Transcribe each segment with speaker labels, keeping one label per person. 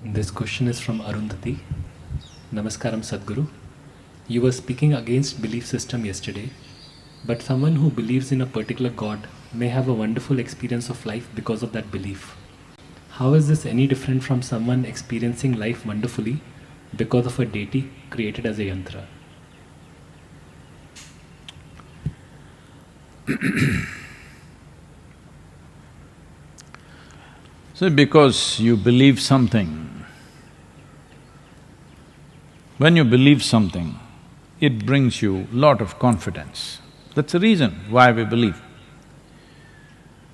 Speaker 1: This question is from Arundhati. Namaskaram Sadhguru. You were speaking against belief system yesterday, but someone who believes in a particular God may have a wonderful experience of life because of that belief. How is this any different from someone experiencing life wonderfully because of a deity created as a yantra?
Speaker 2: So because you believe something, when you believe something, it brings you lot of confidence. That's the reason why we believe.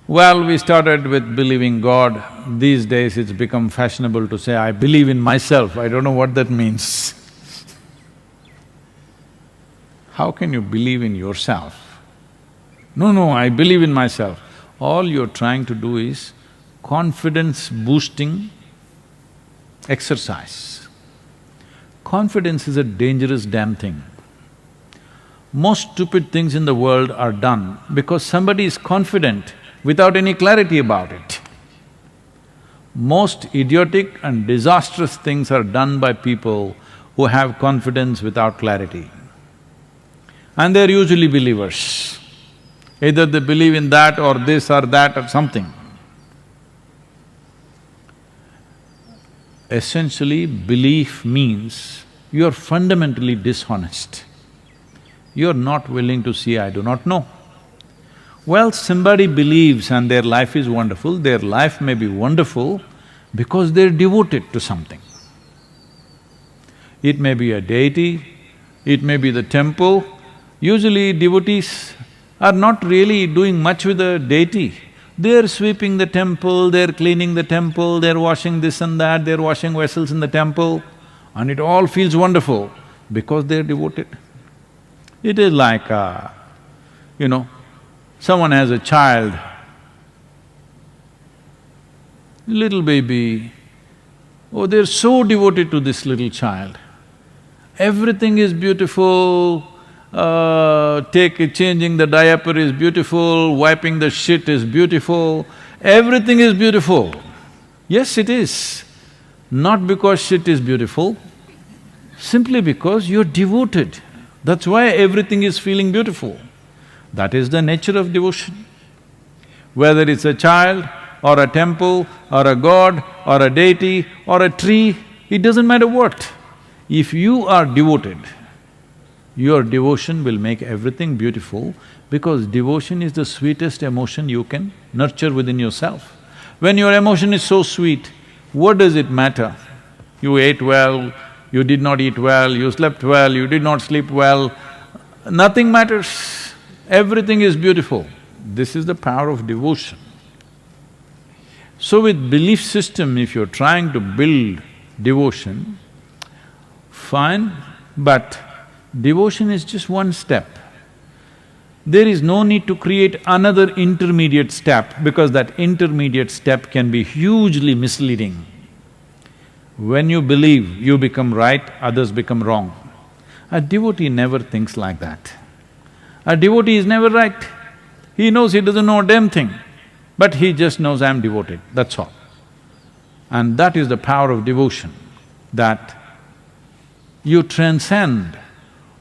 Speaker 2: Well, we started with believing God. These days it's become fashionable to say, I believe in myself. I don't know what that means. How can you believe in yourself? No, I believe in myself. All you're trying to do is confidence-boosting exercise. Confidence is a dangerous damn thing. Most stupid things in the world are done because somebody is confident without any clarity about it. Most idiotic and disastrous things are done by people who have confidence without clarity. And they're usually believers. Either they believe in that or this or that or something. Essentially, belief means you're fundamentally dishonest. You're not willing to see, I do not know. Well, somebody believes and their life is wonderful, their life may be wonderful because they're devoted to something. It may be a deity, it may be the temple. Usually devotees are not really doing much with the deity. They're sweeping the temple, they're cleaning the temple, they're washing this and that, they're washing vessels in the temple, and it all feels wonderful because they're devoted. It is like, someone has a child, little baby, oh, they're so devoted to this little child. Everything is beautiful, changing the diaper is beautiful, wiping the shit is beautiful, everything is beautiful. Yes, it is. Not because shit is beautiful, simply because you're devoted. That's why everything is feeling beautiful. That is the nature of devotion. Whether it's a child or a temple or a god or a deity or a tree, it doesn't matter what. If you are devoted, your devotion will make everything beautiful because devotion is the sweetest emotion you can nurture within yourself. When your emotion is so sweet, what does it matter? You ate well, you did not eat well, you slept well, you did not sleep well, nothing matters. Everything is beautiful. This is the power of devotion. So with belief system, if you're trying to build devotion, fine, but devotion is just one step. There is no need to create another intermediate step because that intermediate step can be hugely misleading. When you believe, you become right, others become wrong. A devotee never thinks like that. A devotee is never right. He knows he doesn't know a damn thing, but he just knows I'm devoted, that's all. And that is the power of devotion, that you transcend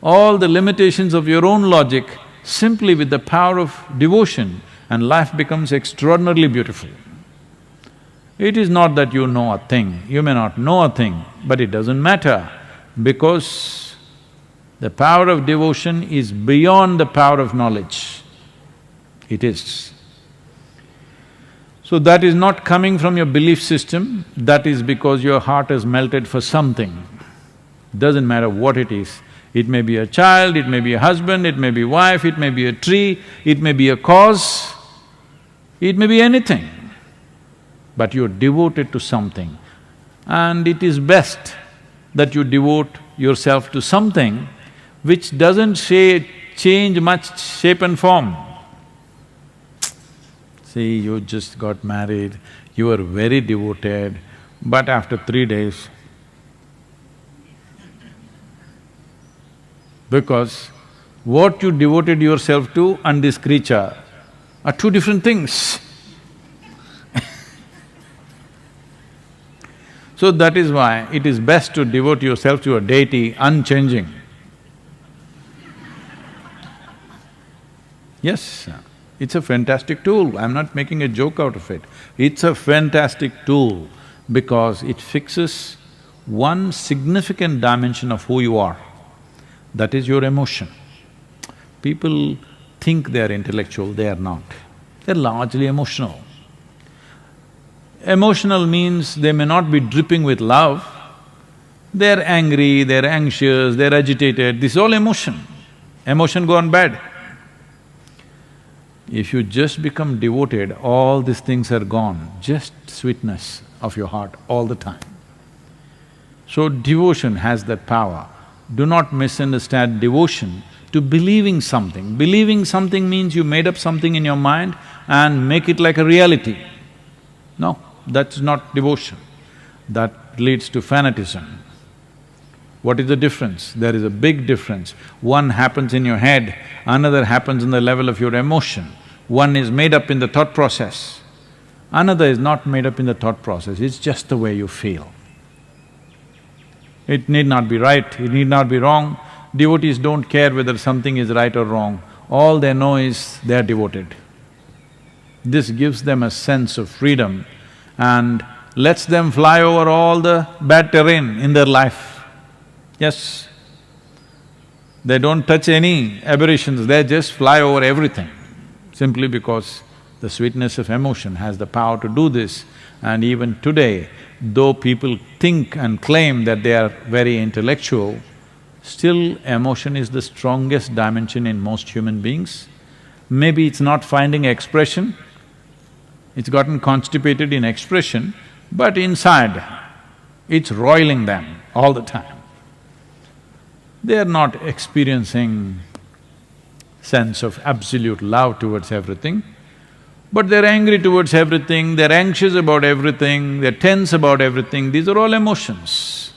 Speaker 2: all the limitations of your own logic simply with the power of devotion, and life becomes extraordinarily beautiful. It is not that you know a thing, you may not know a thing, but it doesn't matter because the power of devotion is beyond the power of knowledge. It is. So that is not coming from your belief system, that is because your heart has melted for something. Doesn't matter what it is. It may be a child, it may be a husband, it may be a wife, it may be a tree, it may be a cause, it may be anything. But you're devoted to something. And it is best that you devote yourself to something which doesn't change much shape and form. See, you just got married, you were very devoted, but after 3 days, because what you devoted yourself to and this creature are two different things. So that is why it is best to devote yourself to a deity unchanging. Yes, it's a fantastic tool, I'm not making a joke out of it. It's a fantastic tool because it fixes one significant dimension of who you are, that is your emotion. People think they're intellectual, they are not. They're largely emotional. Emotional means they may not be dripping with love, they're angry, they're anxious, they're agitated, this is all emotion. Emotion gone bad. If you just become devoted, all these things are gone, just sweetness of your heart all the time. So devotion has that power. Do not misunderstand devotion to believing something. Believing something means you made up something in your mind and make it like a reality. No, that's not devotion. That leads to fanatism. What is the difference? There is a big difference. One happens in your head, another happens in the level of your emotion. One is made up in the thought process, another is not made up in the thought process, it's just the way you feel. It need not be right, it need not be wrong. Devotees don't care whether something is right or wrong, all they know is they are devoted. This gives them a sense of freedom and lets them fly over all the bad terrain in their life. Yes, they don't touch any aberrations, they just fly over everything, simply because the sweetness of emotion has the power to do this. And even today, though people think and claim that they are very intellectual, still emotion is the strongest dimension in most human beings. Maybe it's not finding expression, it's gotten constipated in expression, but inside, it's roiling them all the time. They are not experiencing sense of absolute love towards everything, but they're angry towards everything, they're anxious about everything, they're tense about everything, these are all emotions.